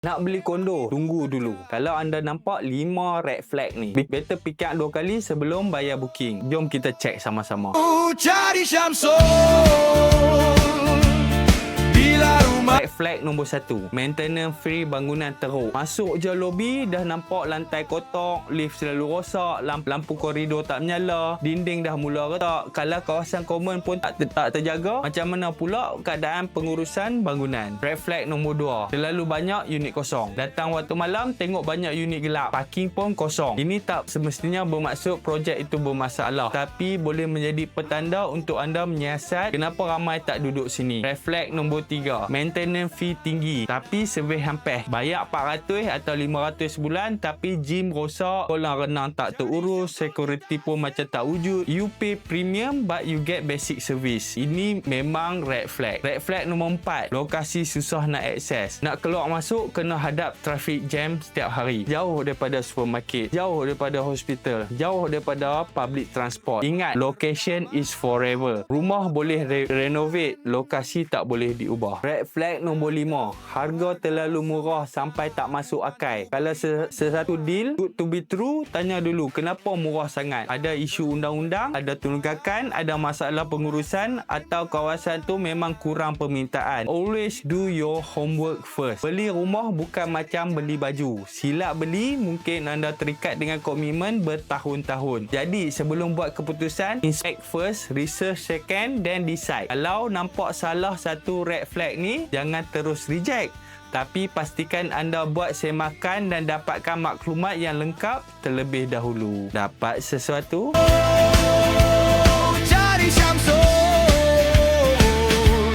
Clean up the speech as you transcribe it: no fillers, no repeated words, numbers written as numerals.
Nak beli kondo, tunggu dulu. Kalau anda nampak 5 red flag ni, better fikir 2 kali sebelum bayar booking. Jom kita cek sama-sama. Cari Syamsul bila rumah. Red flag nombor 1, maintenance free bangunan teruk. Masuk je lobby dah nampak lantai kotor, lift selalu rosak, lampu koridor tak menyala, dinding dah mula retak. Kalau kawasan common pun tak terjaga, macam mana pula keadaan pengurusan bangunan? Red flag nombor 2, terlalu banyak unit kosong. Datang waktu malam tengok banyak unit gelap, parking pun kosong. Ini tak semestinya bermaksud projek itu bermasalah, tapi boleh menjadi petanda untuk anda menyiasat kenapa ramai tak duduk sini. Red flag nombor 3, maintenance fee tinggi tapi servis hampir. Bayar 400 atau 500 sebulan tapi gym rosak, kolam renang tak terurus, security pun macam tak wujud. You pay premium but you get basic service. Ini memang red flag. Red flag nombor 4, lokasi susah nak akses. Nak keluar masuk kena hadap traffic jam setiap hari. Jauh daripada supermarket, jauh daripada hospital, jauh daripada public transport. Ingat, location is forever. Rumah boleh renovate, lokasi tak boleh diubah. Red flag nombor 5, harga terlalu murah sampai tak masuk akal. Kalau sesuatu deal good to be true, tanya dulu kenapa murah sangat. Ada isu undang-undang, ada tunggakan, ada masalah pengurusan atau kawasan tu memang kurang permintaan. Always do your homework first. Beli rumah bukan macam beli baju. Silap beli, mungkin anda terikat dengan komitmen bertahun-tahun. Jadi sebelum buat keputusan, inspect first, research second, then decide. Kalau nampak salah satu red flag ni, jangan terus reject. Tapi pastikan anda buat semakan dan dapatkan maklumat yang lengkap terlebih dahulu. Dapat sesuatu?